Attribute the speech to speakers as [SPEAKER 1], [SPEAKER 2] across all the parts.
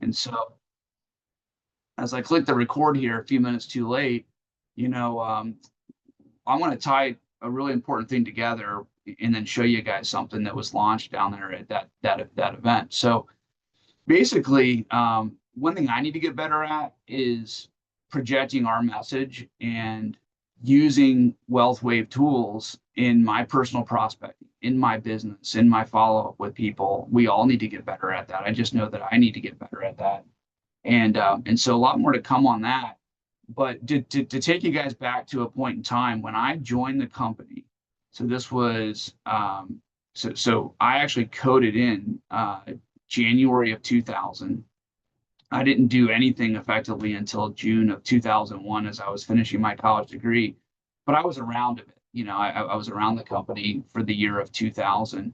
[SPEAKER 1] And so as I click the record here a few minutes too late, you know, I want to tie a really important thing together and then show you guys something that was launched down there at that event. So basically, one thing I need to get better at is projecting our message and using WealthWave tools in my personal prospecting, in my business, in my follow up with people. We all need to get better at that. I just know that I need to get better at that, and so a lot more to come on that. But to take you guys back to a point in time when I joined the company, so this was so I actually coded in January of 2000. I didn't do anything effectively until June of 2001 as I was finishing my college degree, but I was around it. You know, I was around the company for the year of 2000.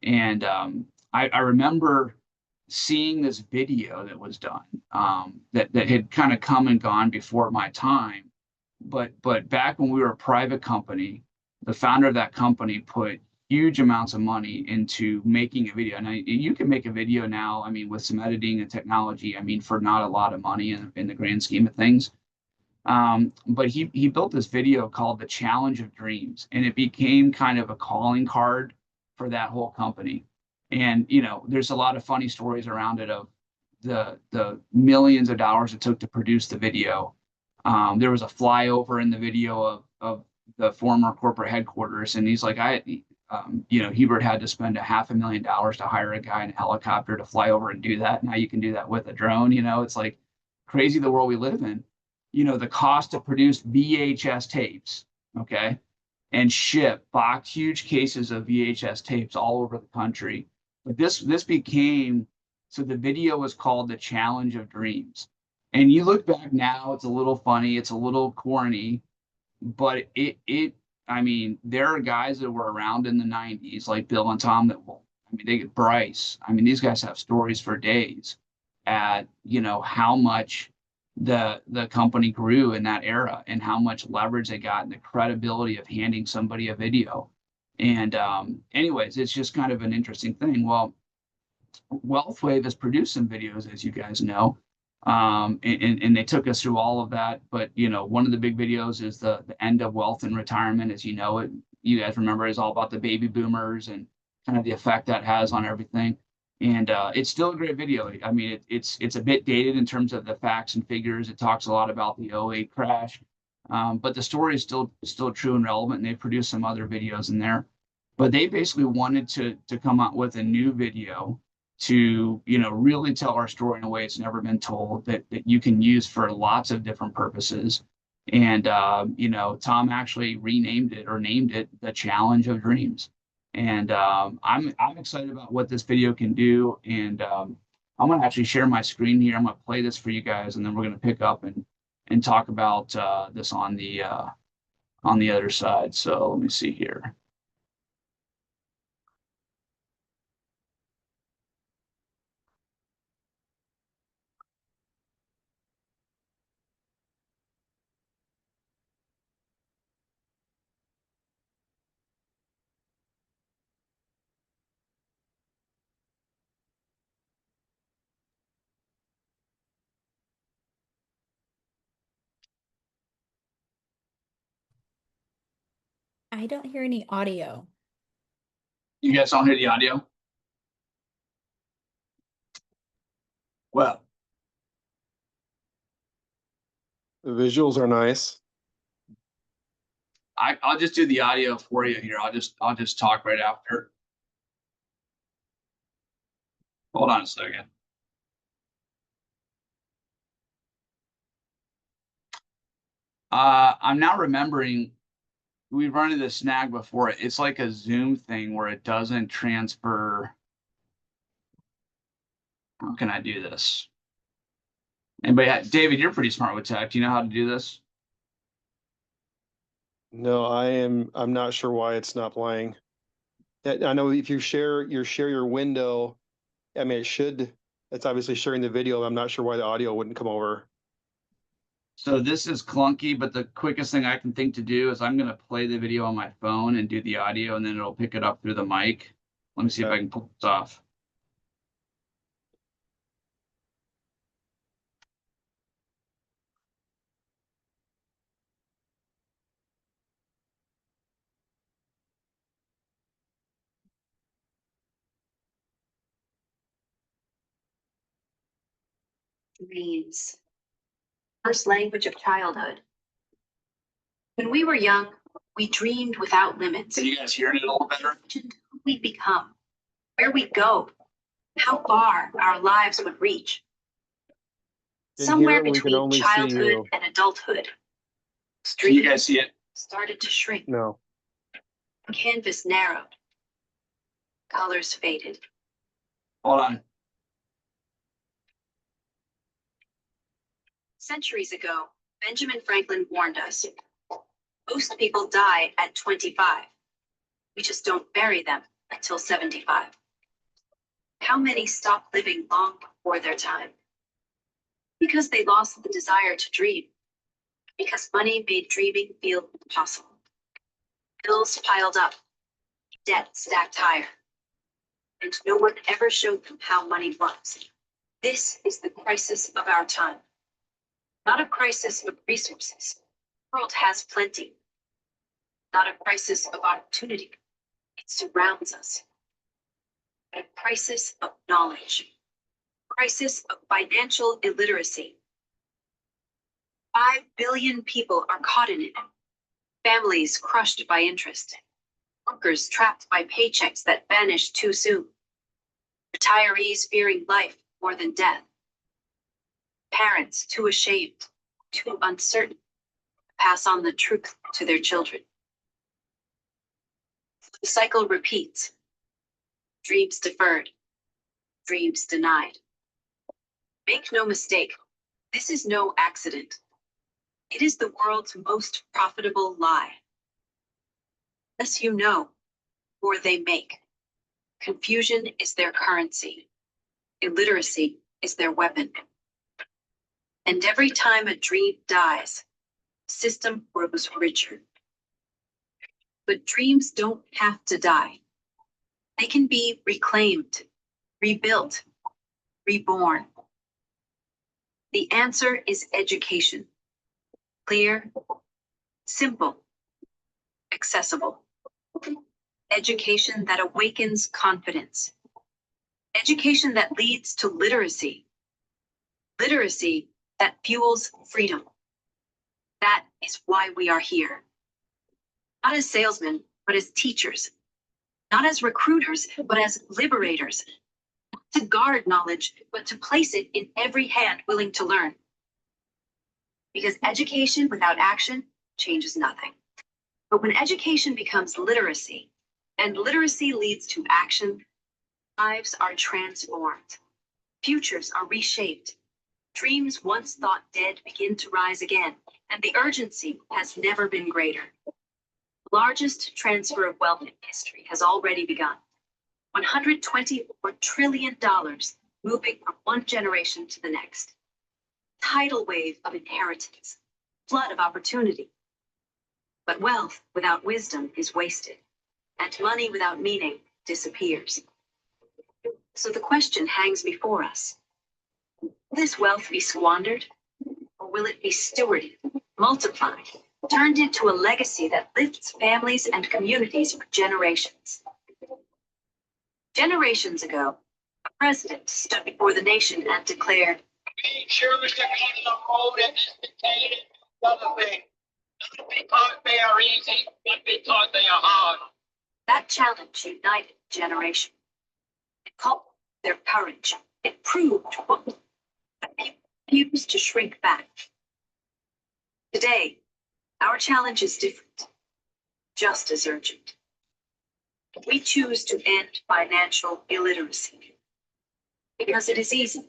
[SPEAKER 1] And I remember seeing this video that was done that had kind of come and gone before my time. But back when we were a private company, the founder of that company put huge amounts of money into making a video. And you can make a video now, I mean, with some editing and technology, I mean, for not a lot of money in the grand scheme of things. But he built this video called The Challenge of Dreams, and it became kind of a calling card for that whole company. And, you know, there's a lot of funny stories around it of the millions of dollars it took to produce the video. There was a flyover in the video of the former corporate headquarters, and he's like, you know, Hebert had to spend $500,000 to hire a guy in a helicopter to fly over and do that. Now you can do that with a drone. You know, it's like crazy the world we live in. You know, the cost to produce VHS tapes, okay, and ship box huge cases of VHS tapes all over the country. But this became, so the video was called The Challenge of Dreams. And you look back now, it's a little funny, it's a little corny, but I mean, there are guys that were around in the 90s, like Bill and Tom, that will, I mean, they get Bryce. I mean, these guys have stories for days at, you know, how much the company grew in that era and how much leverage they got and the credibility of handing somebody a video. And anyways, it's just kind of an interesting thing. Well, WealthWave has produced some videos, as you guys know, and they took us through all of that. But you know, one of the big videos is the end of wealth and retirement, as you know it. You guys remember is all about the baby boomers and kind of the effect that has on everything. And it's still a great video. I mean, it's a bit dated in terms of the facts and figures. It talks a lot about the '08 crash, but the story is still true and relevant. And they produced some other videos in there, but they basically wanted to come out with a new video to, you know, really tell our story in a way it's never been told, that you can use for lots of different purposes. And you know, Tom actually renamed it or named it The Challenge of Dreams. And I'm excited about what this video can do. And I'm going to actually share my screen here. I'm going to play this for you guys, and then we're going to pick up and talk about this on the other side. So let me see here.
[SPEAKER 2] I don't hear any audio.
[SPEAKER 1] You guys don't hear the audio? Well,
[SPEAKER 3] The visuals are nice.
[SPEAKER 1] I'll just do the audio for you here. I'll just talk right after. Hold on a second. I'm now remembering we've run into this snag before. It's like a Zoom thing where it doesn't transfer. How can I do this? Anybody, David, you're pretty smart with tech. Do you know how to do this?
[SPEAKER 3] No, I'm not sure why it's not playing. I know if you share your window, I mean it's obviously sharing the video. I'm not sure why the audio wouldn't come over.
[SPEAKER 1] So this is clunky, but the quickest thing I can think to do is I'm going to play the video on my phone and do the audio, and then it'll pick it up through the mic. Let me see if I can pull this off.
[SPEAKER 4] Dreams. First language of childhood. When we were young, we dreamed without limits.
[SPEAKER 1] Can you guys hear it a little better?
[SPEAKER 4] Imagined who we'd become, where we'd go, how far our lives would reach.
[SPEAKER 3] Can
[SPEAKER 4] Somewhere
[SPEAKER 3] hear it, we can
[SPEAKER 4] between
[SPEAKER 3] only see
[SPEAKER 4] childhood
[SPEAKER 3] you.
[SPEAKER 4] and adulthood,
[SPEAKER 1] Can you
[SPEAKER 4] dreams
[SPEAKER 1] guys see it?
[SPEAKER 4] started to shrink.
[SPEAKER 3] No.
[SPEAKER 4] Canvas narrowed. Colors faded.
[SPEAKER 1] Hold on.
[SPEAKER 4] Centuries ago, Benjamin Franklin warned us. Most people die at 25. We just don't bury them until 75. How many stop living long before their time? Because they lost the desire to dream. Because money made dreaming feel impossible. Bills piled up. Debt stacked higher. And no one ever showed them how money works. This is the crisis of our time. Not a crisis of resources. The world has plenty. Not a crisis of opportunity. It surrounds us. But a crisis of knowledge. Crisis of financial illiteracy. 5 billion people are caught in it. Families crushed by interest. Workers trapped by paychecks that vanish too soon. Retirees fearing life more than death. Parents too ashamed, too uncertain to pass on the truth to their children. The cycle repeats. Dreams deferred, dreams denied. Make no mistake, this is no accident. It is the world's most profitable lie. Less you know, more they make. Confusion is their currency. Illiteracy is their weapon. And every time a dream dies, the system grows richer. But dreams don't have to die. They can be reclaimed, rebuilt, reborn. The answer is education. Clear, simple, accessible. Education that awakens confidence. Education that leads to literacy. Literacy that fuels freedom. That is why we are here. Not as salesmen, but as teachers. Not as recruiters, but as liberators. Not to guard knowledge, but to place it in every hand willing to learn. Because education without action changes nothing. But when education becomes literacy, and literacy leads to action, lives are transformed. Futures are reshaped. Dreams once thought dead begin to rise again, and the urgency has never been greater. The largest transfer of wealth in history has already begun. $124 trillion moving from one generation to the next. Tidal wave of inheritance, flood of opportunity. But wealth without wisdom is wasted, and money without meaning disappears. So the question hangs before us. Will this wealth be squandered, or will it be stewarded, multiplied, turned into a legacy that lifts families and communities for generations? Generations ago, a president stood before the nation and declared,
[SPEAKER 5] "We surely depend on road and this contained other thing. Not because they are easy, but because they are hard."
[SPEAKER 4] that challenge united a generation. It called their courage. It proved what people refused to shrink back. Today, our challenge is different, just as urgent. We choose to end financial illiteracy because it is easy,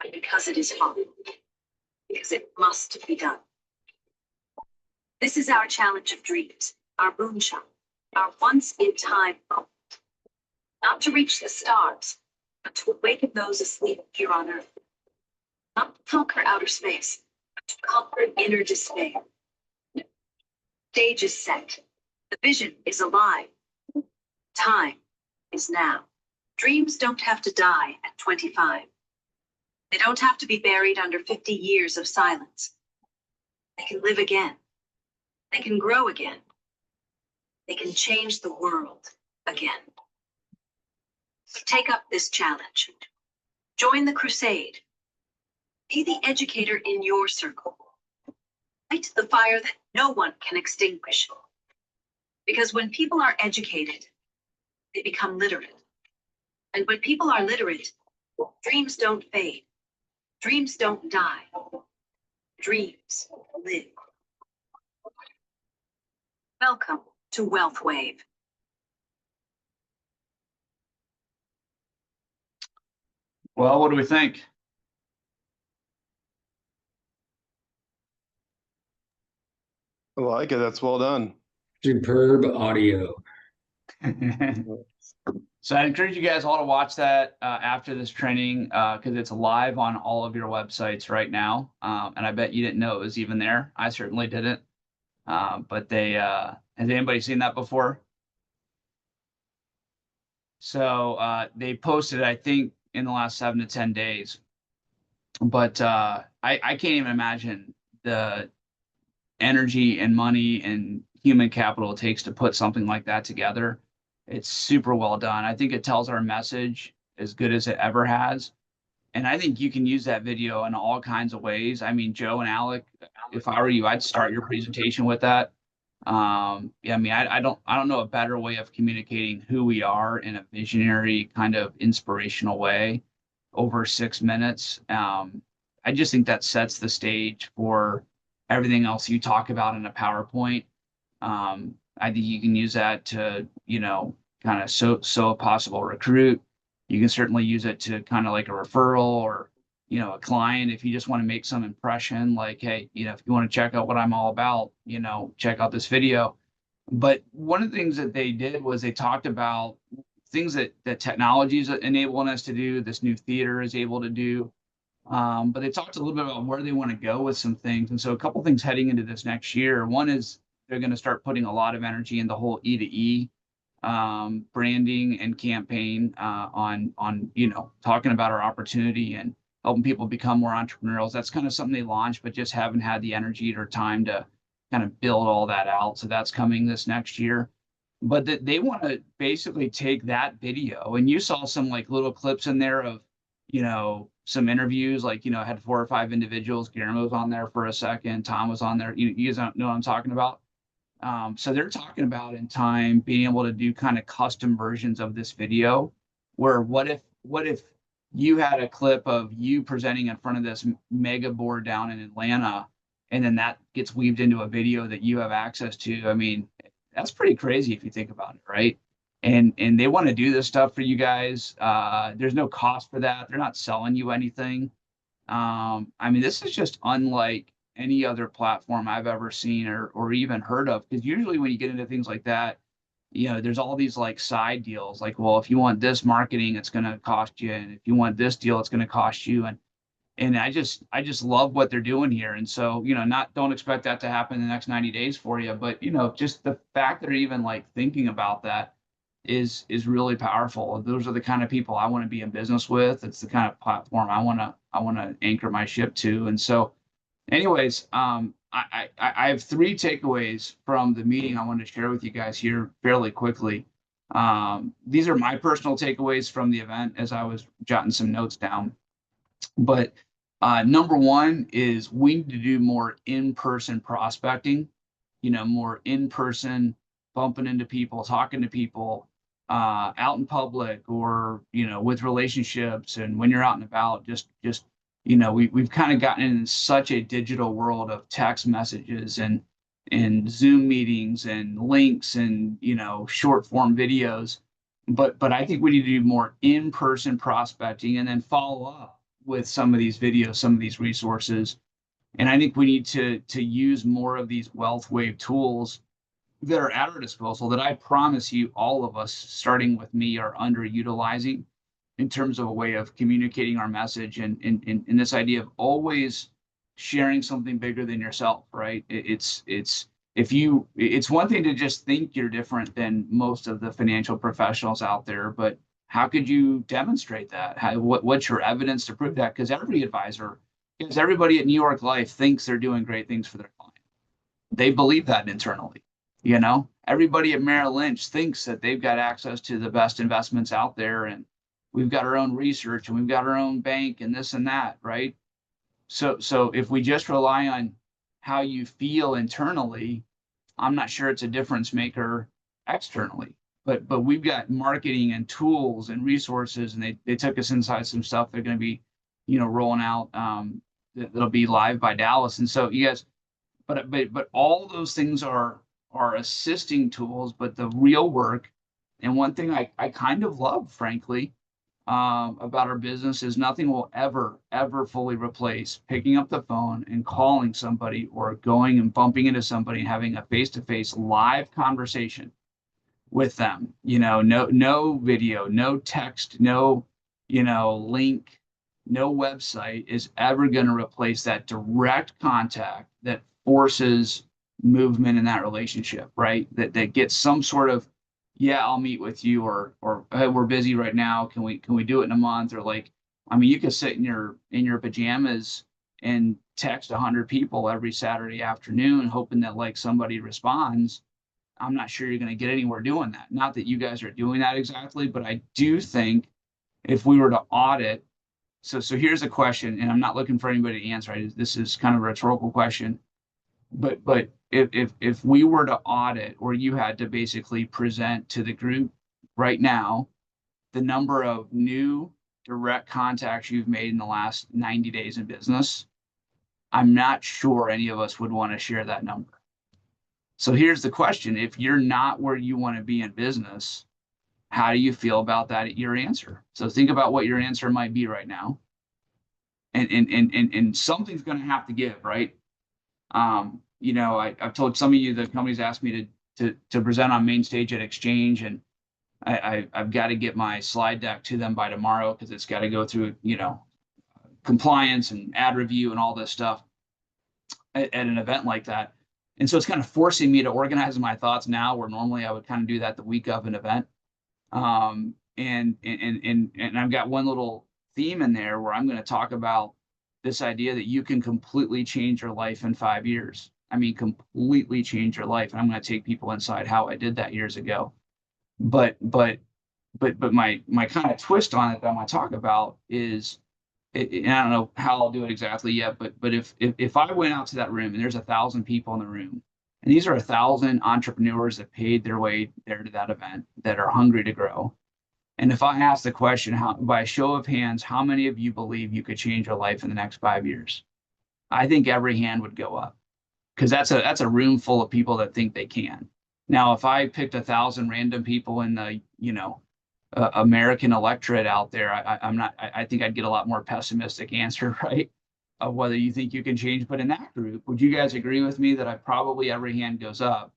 [SPEAKER 4] and because it is hard, because it must be done. This is our challenge of dreams, our moonshot, our once-in-time moment. Not to reach the stars, but to awaken those asleep here on Earth. Not to conquer outer space, but to conquer inner despair. Stage is set. The vision is alive. Time is now. Dreams don't have to die at 25. They don't have to be buried under 50 years of silence. They can live again. They can grow again. They can change the world again. So take up this challenge. Join the crusade. Be the educator in your circle. Light the fire that no one can extinguish. Because when people are educated, they become literate. And when people are literate, dreams don't fade. Dreams don't die. Dreams live. Welcome to WealthWave.
[SPEAKER 1] Well, what do we think?
[SPEAKER 3] I like it. That's well done.
[SPEAKER 6] Superb audio.
[SPEAKER 1] So I encourage you guys all to watch that after this training because it's live on all of your websites right now. And I bet you didn't know it was even there. I certainly didn't. But has anybody seen that before? So they posted, I think, in the last 7 to 10 days. But I can't even imagine the energy and money and human capital it takes to put something like that together. It's super well done. I think it tells our message as good as it ever has. And I think you can use that video in all kinds of ways. I mean, Joe and Alec, if I were you, I'd start your presentation with that. Yeah, I mean, I don't know a better way of communicating who we are in a visionary kind of inspirational way over 6 minutes. I just think that sets the stage for everything else you talk about in a PowerPoint. I think you can use that to, kind of so a possible recruit. You can certainly use it to kind of like a referral or, a client if you just want to make some impression, like, hey, if you want to check out what I'm all about, check out this video. But one of the things that they did was they talked about things that technology is enabling us to do, this new theater is able to do. But they talked a little bit about where they want to go with some things. And so a couple things heading into this next year. One is they're going to start putting a lot of energy in the whole E2E branding and campaign on talking about our opportunity and helping people become more entrepreneurial. That's kind of something they launched, but just haven't had the energy or time to kind of build all that out. So that's coming this next year. But they want to basically take that video, and you saw some like little clips in there of, some interviews, like, I had 4 or 5 individuals. Guillermo was on there for a second. Tom was on there. You guys don't know what I'm talking about. So they're talking about in time being able to do kind of custom versions of this video where what if you had a clip of you presenting in front of this mega board down in Atlanta, and then that gets weaved into a video that you have access to. I mean, that's pretty crazy if you think about it, right? And they want to do this stuff for you guys. There's no cost for that. They're not selling you anything. I mean, this is just unlike any other platform I've ever seen or even heard of. Because usually when you get into things like that, there's all these like side deals. Like, well, if you want this marketing, it's going to cost you, and if you want this deal, it's going to cost you. And I just love what they're doing here. And so, don't expect that to happen in the next 90 days for you. But, just the fact that they're even like thinking about that is really powerful. Those are the kind of people I want to be in business with. It's the kind of platform I want to anchor my ship to. And so anyways, I have 3 takeaways from the meeting I wanted to share with you guys here fairly quickly. These are my personal takeaways from the event as I was jotting some notes down. But number 1 is we need to do more in-person prospecting, more in-person, bumping into people, talking to people out in public or, with relationships. And when you're out and about, just we've kind of gotten in such a digital world of text messages and Zoom meetings and links and, short form videos. But I think we need to do more in-person prospecting and then follow up with some of these videos, some of these resources. And I think we need to use more of these WealthWave tools that are at our disposal that I promise you all of us, starting with me, are underutilizing in terms of a way of communicating our message and this idea of always sharing something bigger than yourself, right? It's one thing to just think you're different than most of the financial professionals out there, but how could you demonstrate that? What's your evidence to prove that? Because everybody at New York Life thinks they're doing great things for their client. They believe that internally. Everybody at Merrill Lynch thinks that they've got access to the best investments out there, and we've got our own research and we've got our own bank and this and that, right? So if we just rely on how you feel internally, I'm not sure it's a difference maker externally. But we've got marketing and tools and resources, and they took us inside some stuff they're going to be, rolling out, that'll be live by Dallas. And so you guys, but all those things are assisting tools, but the real work, and one thing I kind of love, frankly, about our business is nothing will ever fully replace picking up the phone and calling somebody, or going and bumping into somebody and having a face-to-face live conversation with them. No video, no text, no, link, no website is ever going to replace that direct contact that forces movement in that relationship, right? That gets some sort of, yeah, I'll meet with you, or hey, we're busy right now. Can we do it in a month? Or like, I mean, you could sit in your pajamas and text 100 people every Saturday afternoon, hoping that like somebody responds. I'm not sure you're going to get anywhere doing that. Not that you guys are doing that exactly, but I do think if we were to audit, so here's a question, and I'm not looking for anybody to answer. This is kind of a rhetorical question, but if we were to audit, or you had to basically present to the group right now the number of new direct contacts you've made in the last 90 days in business, I'm not sure any of us would want to share that number. So here's the question: if you're not where you want to be in business, how do you feel about that, your answer? So think about what your answer might be right now. And something's going to have to give, right? I've told some of you, the companies asked me to present on main stage at Exchange, and I've got to get my slide deck to them by tomorrow, because it's got to go through, compliance and ad review and all this stuff at an event like that. And so it's kind of forcing me to organize my thoughts now, where normally I would kind of do that the week of an event. And I've got one little theme in there where I'm going to talk about this idea that you can completely change your life in 5 years. I mean, completely change your life. And I'm going to take people inside how I did that years ago. But my kind of twist on it that I want to talk about is, and I don't know how I'll do it exactly yet, but if I went out to that room and there's 1,000 people in the room, and these are 1,000 entrepreneurs that paid their way there to that event, that are hungry to grow. And if I ask the question, by a show of hands, how many of you believe you could change your life in the next 5 years? I think every hand would go up, because that's a room full of people that think they can. Now, if I picked 1,000 random people in the, American electorate out there, I think I'd get a lot more pessimistic answer, right? Of whether you think you can change. But in that group, would you guys agree with me that probably every hand goes up,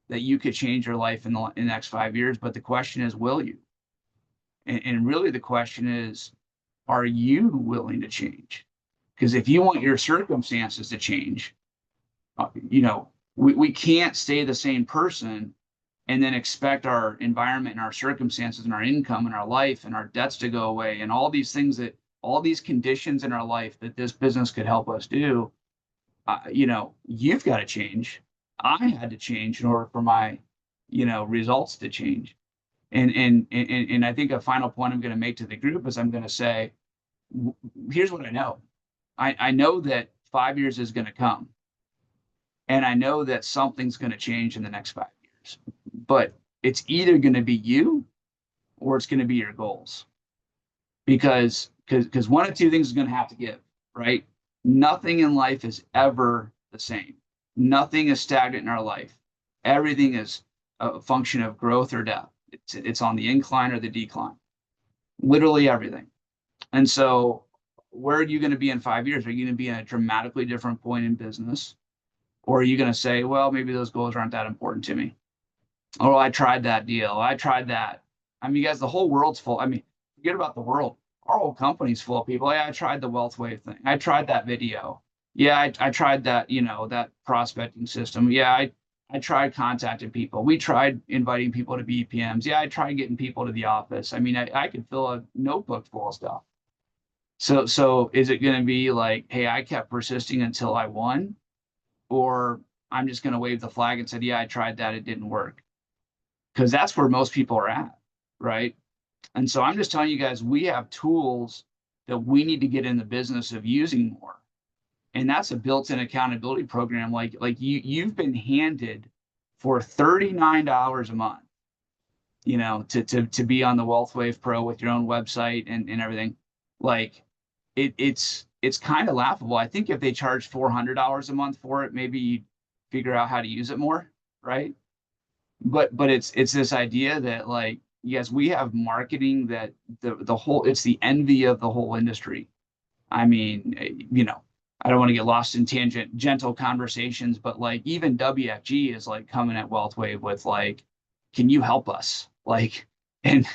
[SPEAKER 1] that you could change your life in the next 5 years? But the question is, will you? And really the question is, are you willing to change? Because if you want your circumstances to change, we can't stay the same person and then expect our environment and our circumstances and our income and our life and our debts to go away, and all these things, that all these conditions in our life that this business could help us do. You've got to change. I had to change in order for my, results to change. And I think a final point I'm going to make to the group is, I'm going to say, here's what I know. I know that 5 years is going to come, and I know that something's going to change in the next 5 years, but it's either going to be you, or it's going to be your goals, because one of two things is going to have to give, right? Nothing in life is ever the same. Nothing is stagnant in our life. Everything is a function of growth or death. It's on the incline or the decline, literally everything. And so where are you going to be in 5 years? Are you going to be in a dramatically different point in business? Or are you going to say, well, maybe those goals aren't that important to me? Oh, I tried that deal. I tried that. I mean, you guys, the whole world's full. I mean, forget about the world. Our whole company's full of people. Yeah, I tried the WealthWave thing. I tried that video. Yeah, I tried that, that prospecting system. Yeah, I tried contacting people. We tried inviting people to BPMs. Yeah, I tried getting people to the office. I mean, I could fill a notebook full of stuff. So is it going to be like, hey, I kept persisting until I won? Or I'm just going to wave the flag and said, yeah, I tried that, it didn't work? Because that's where most people are at, right? And so I'm just telling you guys, we have tools that we need to get in the business of using more. And that's a built-in accountability program. Like you've been handed for $39 a month, you know, to be on the WealthWave Pro with your own website and everything. Like it's kind of laughable. I think if they charge $400 a month for it, maybe you figure out how to use it more, right? But it's this idea that, like, yes, we have marketing that the whole, it's the envy of the whole industry. I mean, you know, I don't want to get lost in gentle conversations, but like even WFG is like coming at WealthWave with like, can you help us? Like, and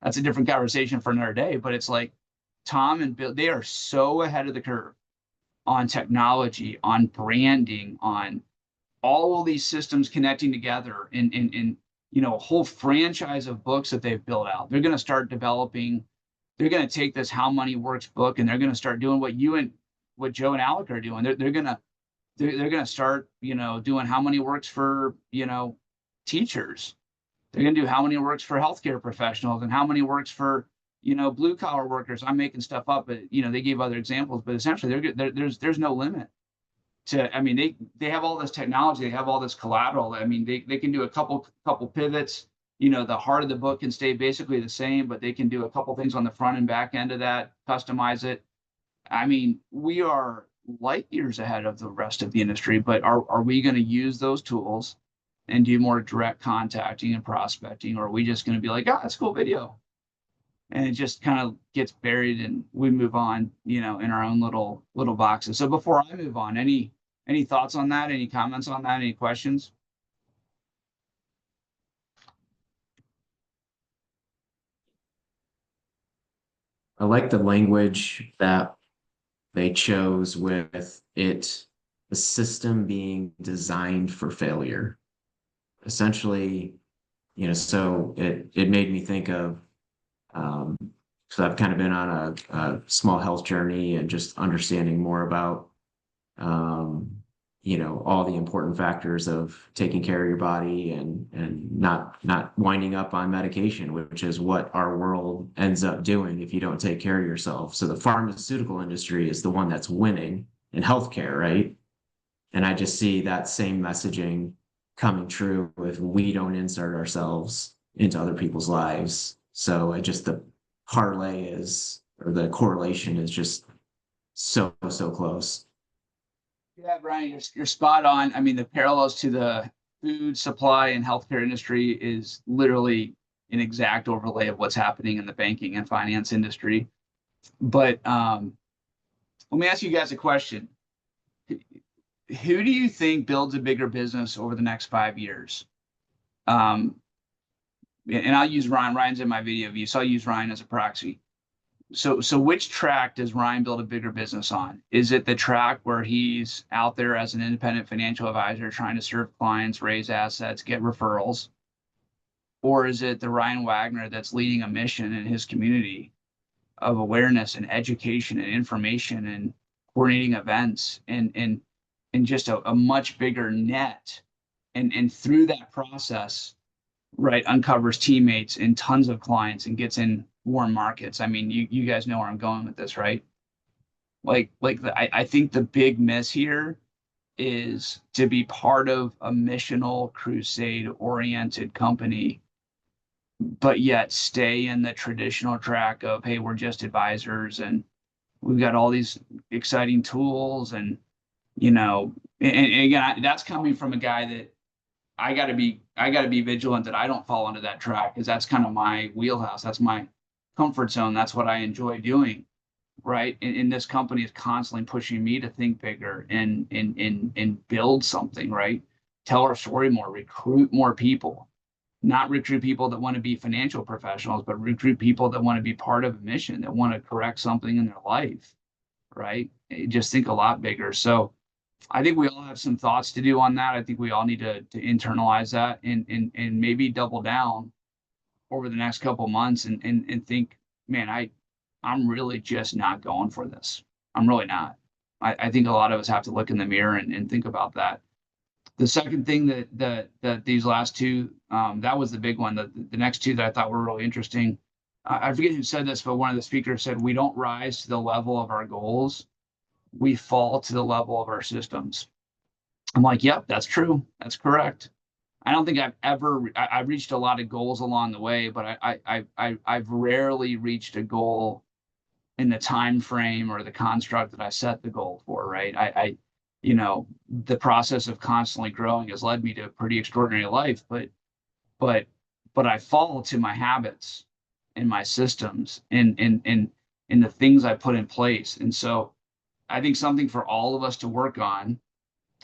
[SPEAKER 1] that's a different conversation for another day, but it's like Tom and Bill, they are so ahead of the curve on technology, on branding, on all of these systems connecting together in you know, a whole franchise of books that they've built out. They're going to start developing, they're going to take this How Money Works book and they're going to start doing what Joe and Alec are doing. They're going to start, you know, doing How Money Works for, you know, teachers. They're going to do How Money Works for healthcare professionals and How Money Works for, you know, blue collar workers. I'm making stuff up, but you know, they gave other examples, but essentially there's no limit to, I mean, they have all this technology, they have all this collateral. I mean, they can do a couple pivots. You know, the heart of the book can stay basically the same, but they can do a couple things on the front and back end of that, customize it. I mean, we are light years ahead of the rest of the industry, but are we going to use those tools and do more direct contacting and prospecting, or are we just going to be like, oh, that's a cool video, and it just kind of gets buried and we move on, you know, in our own little boxes? So before I move on, any thoughts on that? Any comments on that? Any questions?
[SPEAKER 7] I like the language that they chose with it, the system being designed for failure. Essentially, you know, so it made me think of, so I've kind of been on a small health journey and just understanding more about, you know, all the important factors of taking care of your body and not winding up on medication, which is what our world ends up doing if you don't take care of yourself. So the pharmaceutical industry is the one that's winning in healthcare, right? And I just see that same messaging coming true if we don't insert ourselves into other people's lives. So the parlay is, or the correlation is just so close.
[SPEAKER 1] Yeah, Brian, you're spot on. I mean, the parallels to the food supply and healthcare industry is literally an exact overlay of what's happening in the banking and finance industry. But let me ask you guys a question. Who do you think builds a bigger business over the next 5 years? And I'll use Ryan. Ryan's in my video view, so I'll use Ryan as a proxy. So which track does Ryan build a bigger business on? Is it the track where he's out there as an independent financial advisor trying to serve clients, raise assets, get referrals? Or is it the Ryan Wagner that's leading a mission in his community of awareness and education and information and coordinating events and just a much bigger net? And through that process, right, uncovers teammates and tons of clients and gets in warm markets. I mean, you guys know where I'm going with this, right? I think the big miss here is to be part of a missional crusade oriented company, but yet stay in the traditional track of, hey, we're just advisors and we've got all these exciting tools. And, you know, and again, that's coming from a guy that I got to be vigilant that I don't fall into that track, because that's kind of my wheelhouse. That's my comfort zone. That's what I enjoy doing, right? And this company is constantly pushing me to think bigger and build something, right? Tell our story more, recruit more people, not recruit people that want to be financial professionals, but recruit people that want to be part of a mission, that want to correct something in their life, right? Just think a lot bigger. So I think we all have some thoughts to do on that. I think we all need to internalize that and maybe double down over the next couple of months and think, man, I'm really just not going for this. I'm really not. I think a lot of us have to look in the mirror and think about that. The second thing that these last two, that was the big one. The next two that I thought were really interesting. I forget who said this, but one of the speakers said, we don't rise to the level of our goals. we fall to the level of our systems. I'm like, yep, that's true. That's correct. I don't think I've reached a lot of goals along the way, but I've rarely reached a goal in the time frame or the construct that I set the goal for, right? You know, the process of constantly growing has led me to a pretty extraordinary life, but but I fall to my habits and my systems and the things I put in place. And so I think something for all of us to work on.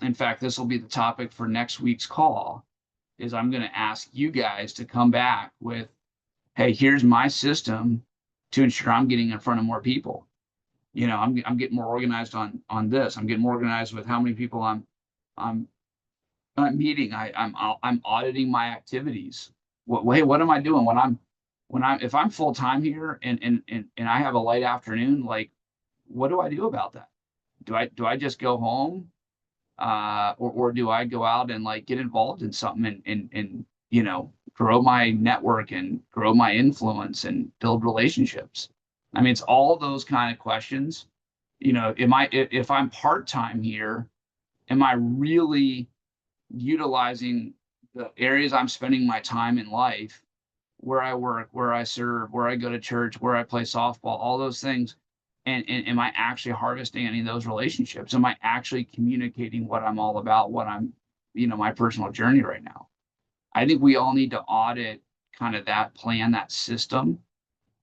[SPEAKER 1] In fact, this will be the topic for next week's call, is I'm going to ask you guys to come back with, hey, here's my system to ensure I'm getting in front of more people. You know, I'm getting more organized on this. I'm getting more organized with how many people I'm meeting. I'm auditing my activities. What am I doing if I'm full time here and I have a light afternoon? Like, what do I do about that? Do I just go home, or do I go out and like get involved in something and you know, grow my network and grow my influence and build relationships? I mean, it's all those kind of questions. You know, if I'm part time here, am I really utilizing the areas I'm spending my time in life, where I work, where I serve, where I go to church, where I play softball, all those things? And am I actually harvesting any of those relationships? Am I actually communicating what I'm all about, what I'm, you know, my personal journey right now? I think we all need to audit kind of that plan, that system,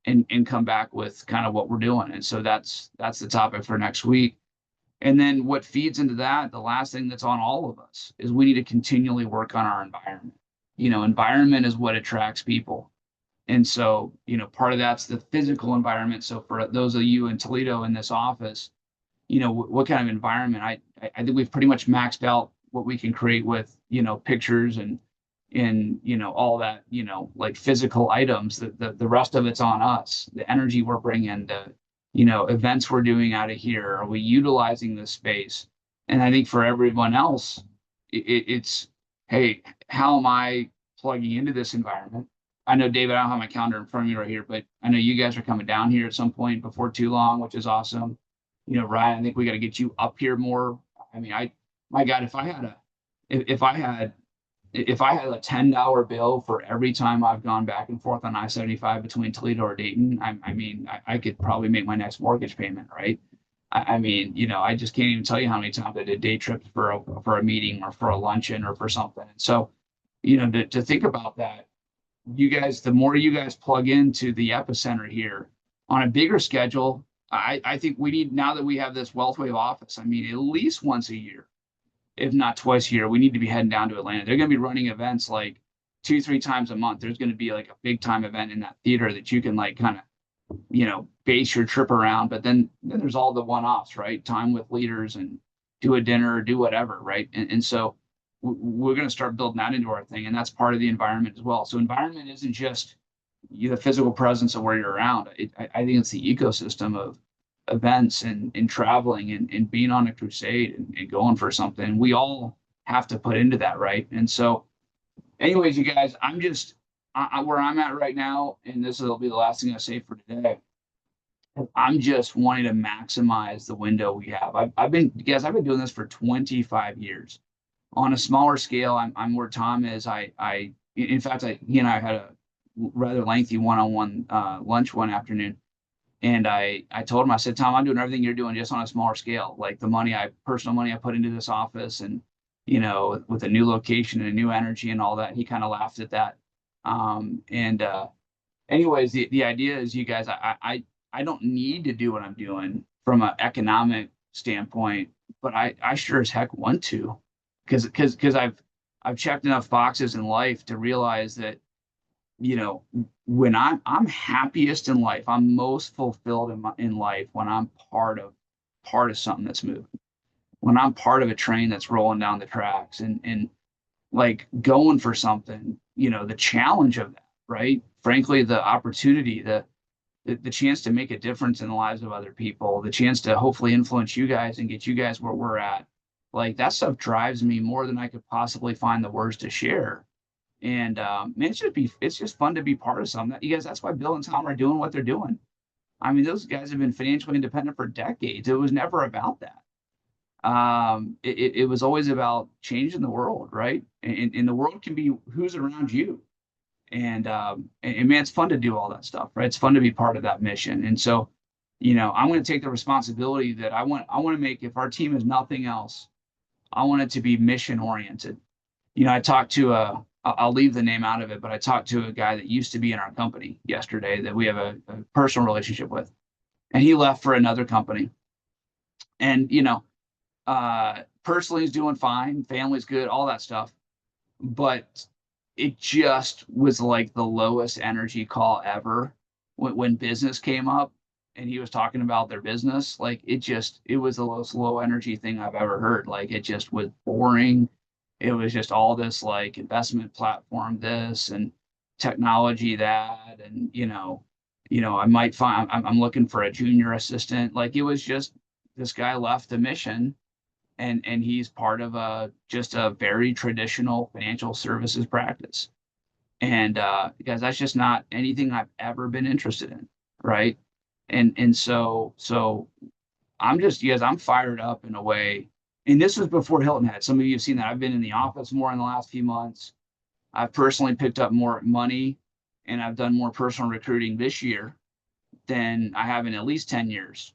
[SPEAKER 1] and come back with kind of what we're doing. And so that's the topic for next week. And then what feeds into that, the last thing that's on all of us, is we need to continually work on our environment. You know, environment is what attracts people. And so, you know, part of that's the physical environment. So for those of you in Toledo in this office, you know, what kind of environment? I think we've pretty much maxed out what we can create with, you know, pictures and you know, all that, you know, like physical items. The rest of it's on us. The energy we're bringing, the, you know, events we're doing out of here. Are we utilizing this space? And I think for everyone else, it's, hey, how am I plugging into this environment? I know, David, I don't have my calendar in front of me right here, but I know you guys are coming down here at some point before too long, which is awesome. You know, Ryan, I think we got to get you up here more. I mean, my God, if I had a $10 bill for every time I've gone back and forth on I-75 between Toledo or Dayton, I mean, I could probably make my next mortgage payment, right? I mean, you know, I just can't even tell you how many times I did day trips for a meeting or for a luncheon or for something. And so, you know, to think about that, you guys, the more you guys plug into the epicenter here on a bigger schedule, I think we need, now that we have this WealthWave office, I mean, at least once a year, if not twice a year, we need to be heading down to Atlanta. They're going to be running events like 2-3 times a month. There's going to be like a big time event in that theater that you can like kind of, you know, base your trip around. But then there's all the one-offs, right? Time with leaders and do a dinner or do whatever, right? And so we're going to start building that into our thing. And that's part of the environment as well. So environment isn't just the physical presence of where you're around. I think it's the ecosystem of events and traveling and being on a crusade and going for something. We all have to put into that, right? And so anyways, you guys, I'm just where I'm at right now, and this will be the last thing I say for today. I'm just wanting to maximize the window we have. I've been doing this for 25 years. On a smaller scale, I'm where Tom is. In fact, he and I had a rather lengthy one-on-one lunch one afternoon. And I told him, I said, Tom, I'm doing everything you're doing just on a smaller scale. Like the personal money I put into this office and, you know, with a new location and a new energy and all that. He kind of laughed at that. Anyways, the idea is, you guys, I don't need to do what I'm doing from an economic standpoint, but I sure as heck want to, because I've checked enough boxes in life to realize that, you know, when I'm happiest in life, I'm most fulfilled in life when I'm part of something that's moving, when I'm part of a train that's rolling down the tracks and like going for something, you know, the challenge of that, right? Frankly, the opportunity, the chance to make a difference in the lives of other people, the chance to hopefully influence you guys and get you guys where we're at. Like that stuff drives me more than I could possibly find the words to share. And man, it's just fun to be part of something. You guys, that's why Bill and Tom are doing what they're doing. I mean, those guys have been financially independent for decades. It was never about that. It was always about changing the world, right? And the world can be who's around you. And man, it's fun to do all that stuff, right? It's fun to be part of that mission. And so, I'm going to take the responsibility that I want to make. If our team is nothing else, I want it to be mission oriented. I talked to I'll leave the name out of it, but I talked to a guy that used to be in our company yesterday that we have a personal relationship with, and he left for another company. And, personally he's doing fine, family's good, all that stuff. But it just was like the lowest energy call ever when business came up and he was talking about their business. Like it was the most low energy thing I've ever heard. Like it just was boring. It was just all this like investment platform, this and technology, that, and I might find I'm looking for a junior assistant. Like it was just this guy left the mission and he's part of just a very traditional financial services practice. And because that's just not anything I've ever been interested in, right? And so I'm fired up in a way. And this was before Hilton had. Some of you have seen that I've been in the office more in the last few months. I've personally picked up more money and I've done more personal recruiting this year than I have in at least 10 years.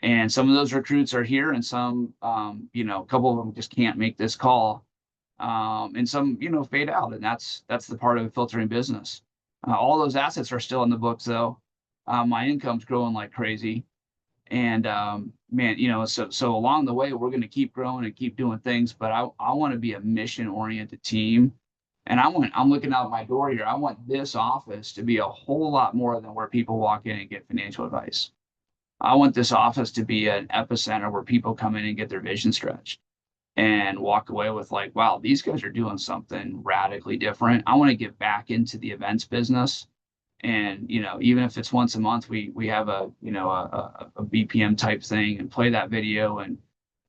[SPEAKER 1] And some of those recruits are here and some, a couple of them just can't make this call. And some, fade out. And that's the part of filtering business. All those assets are still in the books though. My income's growing like crazy. And man, so along the way, we're going to keep growing and keep doing things, but I want to be a mission oriented team. And I'm looking out my door here. I want this office to be a whole lot more than where people walk in and get financial advice. I want this office to be an epicenter where people come in and get their vision stretched and walk away with like, wow, these guys are doing something radically different. I want to get back into the events business. And, even if it's once a month, we have a BPM type thing and play that video and,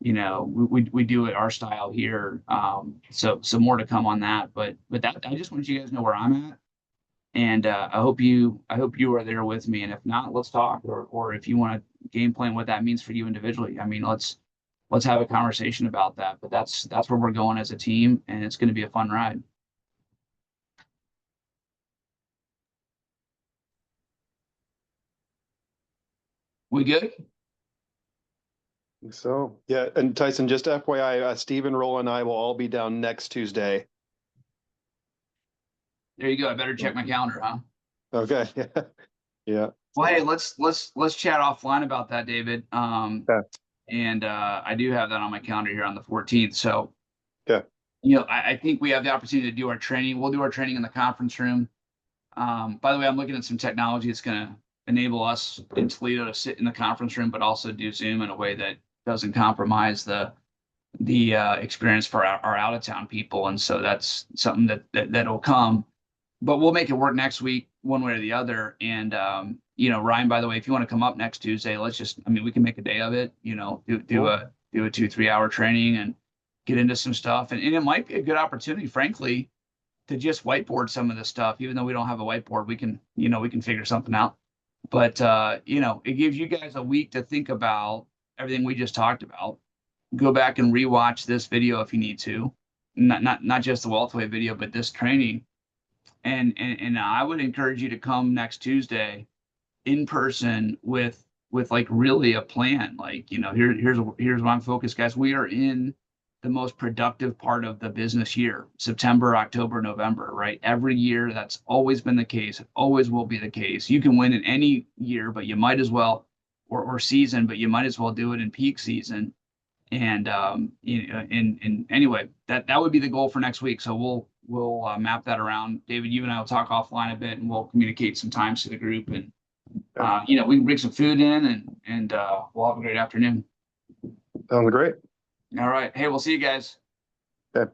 [SPEAKER 1] we do it our style here. So more to come on that, but that, I just want you guys to know where I'm at. And I hope you are there with me. And if not, let's talk. Or if you want to game plan what that means for you individually, I mean, let's have a conversation about that. But that's where we're going as a team, and it's going to be a fun ride. We good?
[SPEAKER 3] So, yeah. And Tyson, just FYI, Stephen, Roland, and I will all be down next Tuesday.
[SPEAKER 1] There you go. I better check my calendar, huh?
[SPEAKER 3] Okay. Yeah.
[SPEAKER 1] Well, hey, let's chat offline about that, David.
[SPEAKER 3] Okay.
[SPEAKER 1] And I do have that on my calendar here on the 14th. So,
[SPEAKER 3] Okay.
[SPEAKER 1] I think we have the opportunity to do our training. We'll do our training in the conference room. By the way, I'm looking at some technology that's going to enable us in Toledo to sit in the conference room, but also do Zoom in a way that doesn't compromise the experience for our out of town people. And so that's something that'll come. But we'll make it work next week, one way or the other. And Ryan, by the way, if you want to come up next Tuesday, we can make a day of it. Do a 2-3 hour training and get into some stuff. And it might be a good opportunity, frankly, to just whiteboard some of this stuff. Even though we don't have a whiteboard, we can figure something out. But it gives you guys a week to think about everything we just talked about. Go back and rewatch this video if you need to, not just the WealthWave video, but this training. And I would encourage you to come next Tuesday in person with like really a plan. Like, here's where I'm focused, guys. We are in the most productive part of the business year, September, October, November, right? Every year, that's always been the case. It always will be the case. You can win in any year, but you might as well, or season, but you might as well do it in peak season. And anyway, that would be the goal for next week. So we'll map that around. David, you and I will talk offline a bit, and we'll communicate some times to the group, and we can bring some food in, and we'll have a great afternoon.
[SPEAKER 3] Sounds great.
[SPEAKER 1] All right. Hey, we'll see you guys.
[SPEAKER 3] Okay.